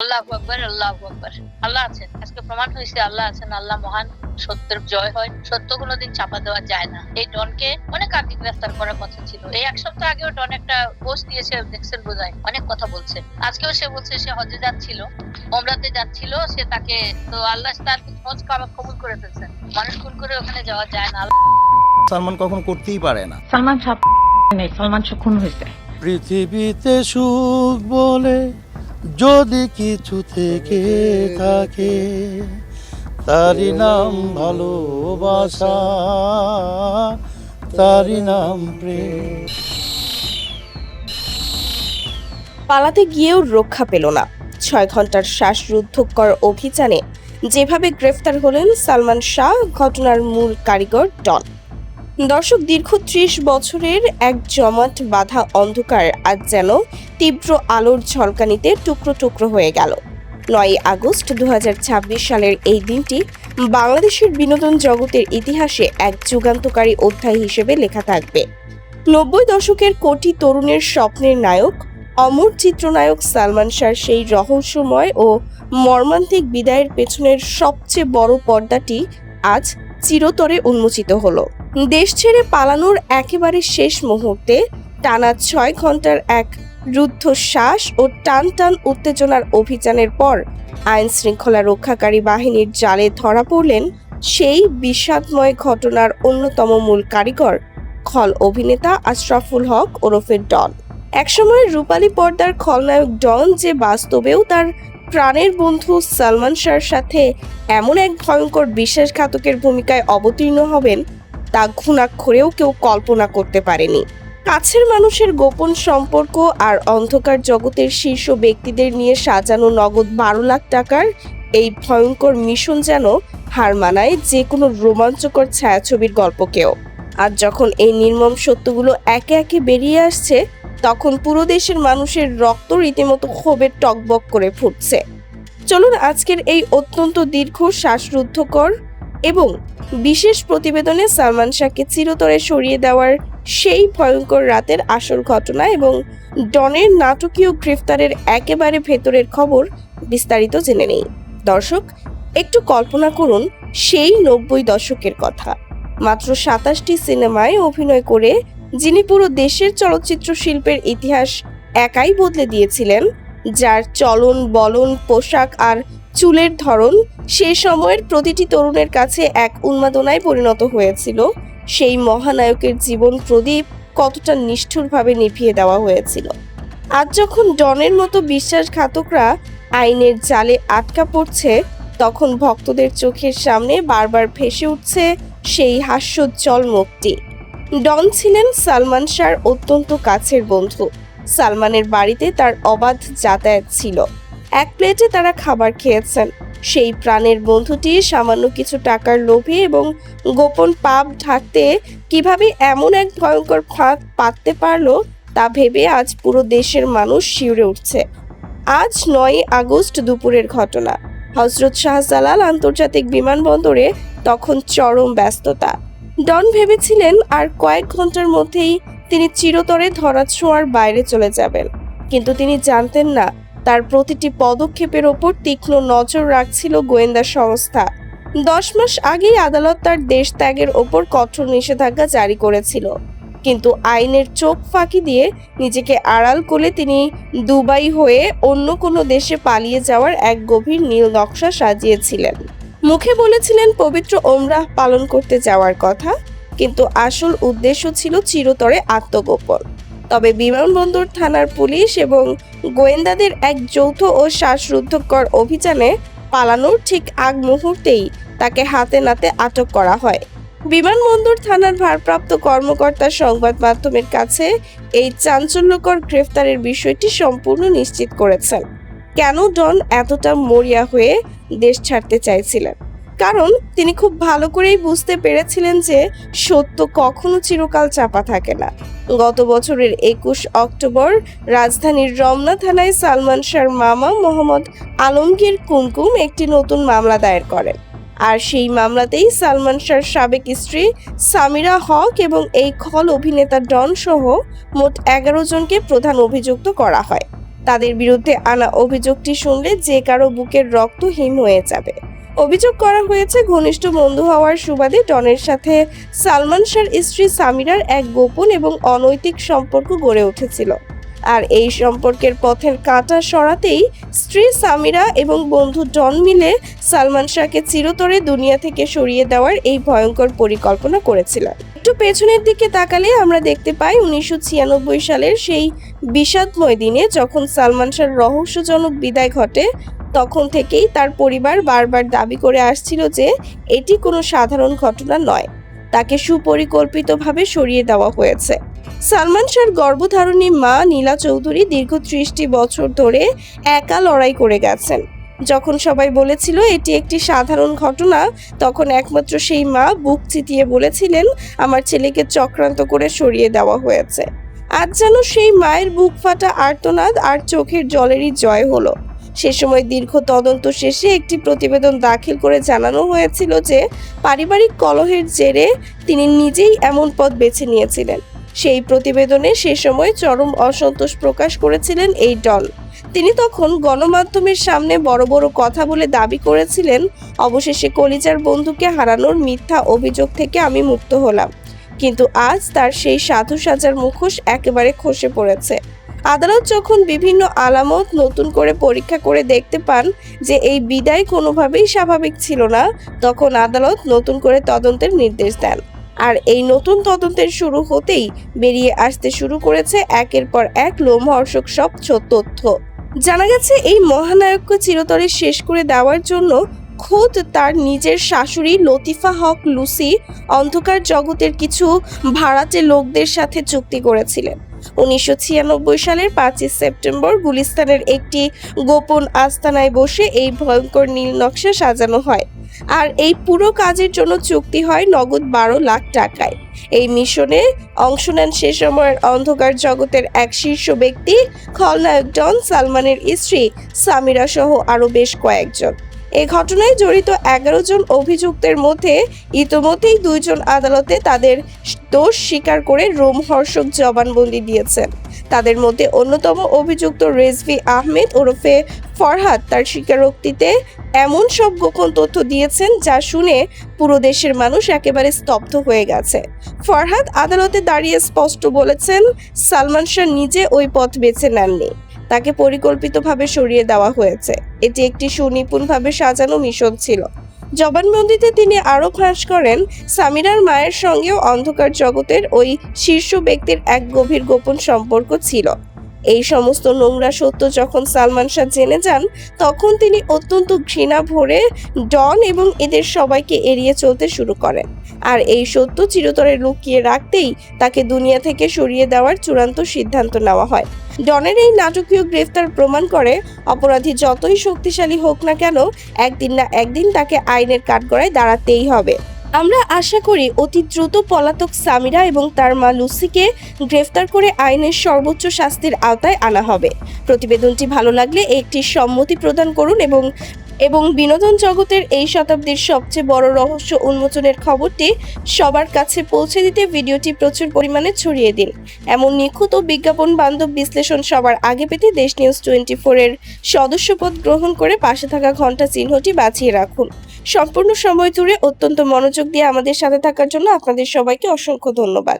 আল্লাহু আকবার, আল্লাহু আকবার। আল্লাহ আছেন। আজকে প্রমাণ হইছে আল্লাহ আছেন, আল্লাহ মহান। সত্যের জয় হয়। সত্য কোনদিন চাপা দেওয়া যায় না। এই ডনকে অনেক আগে গ্রেফতার করার কথা ছিল। এই ১ সপ্তাহ আগেও ডন একটা পোস্ট দিয়েছে, দেখছেন বোধহয়। অনেক কথা বলছে। আজকেও সে বলছে সে হজ্জে যাচ্ছিল, ওমরাতে যাচ্ছিল। সে তাকে তো আল্লাহ তার হজ কবুল করে ফেলছেন। মানুষ খুন করে ওখানে যাওয়া যায় না। সালমান কখনো করতেই পারে না। সালমান শাহ নেই, সালমান শাহ খুন হয়েছে। পৃথিবীতে সুখ বলে যদি কিছু থেকে থাকে, তারই নাম ভালোবাসা, তারই নাম প্রেম। পালাতে গিয়েও রক্ষা পেল না। ৬ ঘন্টার শ্বাসরুদ্ধকর অভিযানে যেভাবে গ্রেফতার হলেন সালমান শাহ, ঘটনার মূল কারিগর ডন। দর্শক, দীর্ঘ ৩০ বছরের এক জমাট বাঁধা অন্ধকার আজ যেন তীব্র আলোর ঝলকানিতে টুকরো টুকরো হয়ে গেল। ৯ আগস্ট ২০২৬ সালের এই দিনটি বাংলাদেশের বিনোদন জগতের ইতিহাসে এক যুগান্তকারী অধ্যায় হিসেবে লেখা থাকবে। ৯০ দশকের কোটি তরুণের স্বপ্নের নায়ক, অমর চিত্রনায়ক সালমান শাহর সেই রহস্যময় ও মর্মান্তিক বিদায়ের পেছনের সবচেয়ে বড় পর্দাটি আজ চিরতরে উন্মোচিত হলো। দেশ ছেড়ে পালানোর একেবারে শেষ মুহূর্তে টানা ৬ ঘন্টার এক রুদ্ধশ্বাস ও টান টান উত্তেজনার অভিযানের পর আইন শৃঙ্খলা রক্ষাকারী বাহিনীর জালে ধরা পড়লেন সেই বিষাদময় ঘটনার অন্যতম মূল কারিগর, খল অভিনেতা আশরাফুল হক ওরফে ডন। একসময়ের রূপালী পর্দার খলনায়ক ডন যে বাস্তবেও তার প্রাণের বন্ধু সালমান শাহর সাথে এমন এক ভয়ঙ্কর বিশ্বাসঘাতকের ভূমিকায় অবতীর্ণ হবেন, তা ঘুণাক্ষরেও কেউ কল্পনা করতে পারেনি। কাছের মানুষের গোপন সম্পর্ক আর অন্ধকার জগতের শীর্ষ ব্যক্তিদের নিয়ে সাজানো নগদ ১২ লাখ টাকার এই ভয়ঙ্কর মিশন যেন হার মানায় যে কোনো রোমাঞ্চকর ছায়াছবির গল্পকেও। আর যখন এই নির্মম সত্যগুলো একে একে বেরিয়ে আসছে, তখন পুরো দেশের মানুষের রক্ত রীতিমতো ক্ষোভে টকবক করে ফুটছে। চলুন আজকের এই অত্যন্ত দীর্ঘ শ্বাসরুদ্ধকর এবং বিশেষ প্রতিবেদনে সালমান শাহকে চিরতরে সরিয়ে দেওয়ার সেই ভয়ঙ্কর রাতের আসল ঘটনা এবং ডনের নাটকীয় গ্রেফতারের একেবারে ভেতরের খবর বিস্তারিত জেনে নেই। দর্শক, একটু কল্পনা করুন সেই ৯০ দশকের কথা। মাত্র ২৭টি সিনেমায় অভিনয় করে যিনি পুরো দেশের চলচ্চিত্র শিল্পের ইতিহাস একাই বদলে দিয়েছিলেন, যার চলন বলন, পোশাক আর চুলের ধরন সে সময়ের প্রতিটি তরুণের কাছে এক উন্মাদনায় পরিণত হয়েছিল, সেই মহানায়কের জীবন প্রদীপ কতটা নিষ্ঠুরভাবে নিভিয়ে দেওয়া হয়েছিল। আজ যখন ডনের মতো বিশ্বাসঘাতকরা আইনের জালে আটকা পড়ছে, তখন ভক্তদের চোখের সামনে বারবার ভেসে উঠছে সেই হাস্যোজ্জ্বল মুখটি। ডন ছিলেন সালমান শাহর অত্যন্ত কাছের বন্ধু। সালমানের বাড়িতে তার অবাধ যাতায়াত ছিল। এক প্লেটে তারা খাবার খেয়েছেন। সেই প্রাণের বন্ধুটি সামান্য কিছু টাকার লোভে এবং গোপন পাপ ঢাকতে কিভাবে এমন এক ভয়ঙ্কর ফাঁদ পাততে পারলো, তা ভেবে আজ পুরো দেশের মানুষ শিউরে উঠছে। আজ ৯ আগস্ট দুপুরের ঘটনা। হযরত শাহজালাল আন্তর্জাতিক বিমানবন্দরে তখন চরম ব্যস্ততা। ডন ভেবেছিলেন আর কয়েক ঘন্টার মধ্যেই তিনি চিরতরে ধরাছোঁয়ার বাইরে চলে যাবেন, কিন্তু তিনি জানতেন না তার প্রতিটি পদক্ষেপের ওপর তীক্ষ্ণ নজর রাখছিল গোয়েন্দা সংস্থা। ১০ মাস আগেই আদালত তার দেশ ত্যাগের ওপর কঠোর নিষেধাজ্ঞা জারি করেছিল, কিন্তু আইনের চোখ ফাঁকি দিয়ে নিজেকে আড়াল করে তিনি দুবাই হয়ে অন্য কোনো দেশে পালিয়ে যাওয়ার এক গভীর নীল নকশা সাজিয়েছিলেন। মুখে বলেছিলেন পবিত্র ওমরাহ পালন করতে যাওয়ার কথা, কিন্তু আসল উদ্দেশ্য ছিল চিরতরে আত্মগোপন। তবে বিমানবন্দর থানার পুলিশ এবং গোয়েন্দাদের এক যৌথ ও শ্বাসরুদ্ধকর অভিযানে পালানোর ঠিক আগ মুহূর্তেই তাকে হাতে নাতে আটক করা হয়। বিমানবন্দর থানার ভারপ্রাপ্ত কর্মকর্তা সংবাদ মাধ্যমের কাছে এই চাঞ্চল্যকর গ্রেফতারের বিষয়টি সম্পূর্ণ নিশ্চিত করেছেন। কেন ডন এতটা মরিয়া হয়ে দেশ ছাড়তে চাইছিলেন? কারণ তিনি খুব ভালো করেই বুঝতে পেরেছিলেন যে সত্য কখনো চিরকাল চাপা থাকে না। গত বছরের ২১ অক্টোবর রাজধানীর রমনা থানায় সালমান শাহর মামা মোহাম্মদ আলমগীর কুমকুম একটি নতুন মামলা দায়ের করেন। আর সেই মামলাতেই সালমান শাহর সাবেক স্ত্রী সামিরা হক এবং এই খল অভিনেতা ডন সহ মোট ১১ জনকে প্রধান অভিযুক্ত করা হয়। তাদের বিরুদ্ধে আনা অভিযোগটি শুনলে যে কারো বুকের রক্ত হিম হয়ে যাবে। অভিযোগ করা হয়েছে ঘনিষ্ঠ বন্ধু হওয়ার সুবাদে ডনের সাথে সালমান শাহর স্ত্রী সামিরার এক গোপন এবং অনৈতিক সম্পর্ক গড়ে উঠেছিল। আর এই সম্পর্কের পথের কাঁটা সরাতেই স্ত্রী সামিরা এবং বন্ধু ডন মিলে সালমান শাহকে চিরতরে দুনিয়া থেকে সরিয়ে দেওয়ার এই ভয়ঙ্কর পরিকল্পনা করেছিল। একটু পেছনের দিকে তাকালে আমরা দেখতে পাই 1996 সালের সেই বিষাদময় দিনে যখন সালমান শাহর রহস্যজনক বিদায় ঘটে। তখন থেকেই তার পরিবার বারবার দাবি করে আসছিল যে এটি কোনো সাধারণ ঘটনা নয়, তাকে সুপরিকল্পিতভাবে সরিয়ে দেওয়া হয়েছে। সালমান শাহর গর্ভধারণী মা নীলা চৌধুরী দীর্ঘ 30টি বছর ধরে একা লড়াই করে গেছেন। যখন সবাই বলেছিল এটি একটি সাধারণ ঘটনা, তখন একমাত্র সেই মা বুক চিতিয়ে বলেছিলেন, আমার ছেলেকে চক্রান্ত করে সরিয়ে দেওয়া হয়েছে। আজ যেন সেই মায়ের বুক ফাটা আর্তনাদ আর চোখের জলেরই জয় হলো। সে সময় দীর্ঘ তদন্ত শেষে একটি প্রতিবেদন দাখিল করে জানানো হয়েছিল যে পারিবারিক কলহের জেরে তিনি নিজেই এমন পথ বেছে নিয়েছিলেন। সেই প্রতিবেদনে সে সময় চরম অসন্তোষ প্রকাশ করেছিলেন এই ডন। তিনি তখন গণমাধ্যমের সামনে বড় বড় কথা বলে দাবি করেছিলেন, অবশেষে কলিজার বন্ধুকে হারানোর মিথ্যা অভিযোগ থেকে আমি মুক্ত হলাম। কিন্তু আজ তার সেই সাধু সাজার মুখোশ একেবারে খসে পড়েছে। আদালত যখন বিভিন্ন আলামত নতুন করে পরীক্ষা করে দেখতে পান যে এই বিদায় কোনোভাবেই স্বাভাবিক ছিল না, তখন আদালত নতুন করে তদন্তের নির্দেশ দেন। আর এই নতুন তদন্তের শুরু হতেই বেরিয়ে আসতে শুরু করেছে একের পর এক লোমহর্ষক সব তথ্য। জানা গেছে এই মহানায়ককে চিরতরে শেষ করে দেওয়ার জন্য খোদ তার নিজের শাশুড়ি লতিফা হক লুসি অন্ধকার জগতের কিছু ভাড়াটে লোকদের সাথে চুক্তি করেছিলেন। 1996 সালের 5 সেপ্টেম্বর গুলিস্তানের একটি গোপন আস্তানায় বসে এই ভয়ঙ্কর নীল নকশা সাজানো হয়। আর এই পুরো কাজের জন্য চুক্তি হয় নগদ 12 লাখ টাকায়। এই মিশনে অংশ নেন সে সময়ের অন্ধকার জগতের এক শীর্ষ ব্যক্তি খলনায়ক ডন সালমানের স্ত্রী সামিরা সহ আরো বেশ কয়েকজন। এই ঘটনায় জড়িত 11 জন অভিযুক্তের মধ্যে ইতোমধ্যেই 2 জন আদালতে তাদের দোষ স্বীকার করে রোমহর্ষক জবানবন্দি দিয়েছেন। তাদের মধ্যে অন্যতম অভিযুক্ত রেজভি আহমেদ ওরফে ফরহাদ তার স্বীকারোক্তিতে এমন সব গোপন তথ্য দিয়েছেন যা শুনে পুরো দেশের মানুষ একেবারে স্তব্ধ হয়ে গেছে। ফরহাদ আদালতে দাঁড়িয়ে স্পষ্ট বলেছেন, সালমান শাহ নিজে ওই পথ বেছে নেননি, তাকে পরিকল্পিতভাবে সরিয়ে দেওয়া হয়েছে। এটি একটি সুনিপুণভাবে সাজানো মিশন ছিল। জবানবন্দিতে তিনি আরো ফাঁস করেন, সামিরার মায়ের সঙ্গেও অন্ধকার জগতের ওই শীর্ষ ব্যক্তির এক গভীর গোপন সম্পর্ক ছিল। এই সমস্ত নোংরা সত্য যখন সালমান শাহ জেনে যান, তখন তিনি অত্যন্ত ঘৃণা ভরে ডন এবং এদের সবাইকে এড়িয়ে চলতে শুরু করেন। আর এই সত্য চিরতরে লুকিয়ে রাখতেই তাকে দুনিয়া থেকে সরিয়ে দেওয়ার চূড়ান্ত সিদ্ধান্ত নেওয়া হয়। ডনের এই নাটকীয় গ্রেফতার প্রমাণ করে, অপরাধী যতই শক্তিশালী হোক না কেন, একদিন না একদিন তাকে আইনের কাঠগড়ায় দাঁড়াতেই হবে। আমরা আশা করি অতি দ্রুত পলাতক সামিরা এবং তার মা লুসিকে গ্রেফতার করে আইনের সর্বোচ্চ শাস্তির আওতায় আনা হবে। প্রতিবেদনটি ভালো লাগলে একটি সম্মতি প্রদান করুন এবং বিনোদন জগতের এই শতাব্দীর সবচেয়ে বড় রহস্য উন্মোচনের খবরটি সবার কাছে পৌঁছে দিতে ভিডিওটি প্রচুর পরিমাণে ছড়িয়ে দিন। এমন নিখুঁত ও বিজ্ঞাপন বান্ধব বিশ্লেষণ সবার আগে পেতে দেশ নিউজ 24 এর সদস্যপদ গ্রহণ করে পাশে থাকা ঘন্টা চিহ্নটি বাঁচিয়ে রাখুন। সম্পূর্ণ সময় জুড়ে অত্যন্ত মনোযোগ দিয়ে আমাদের সাথে থাকার জন্য আপনাদের সবাইকে অসংখ্য ধন্যবাদ।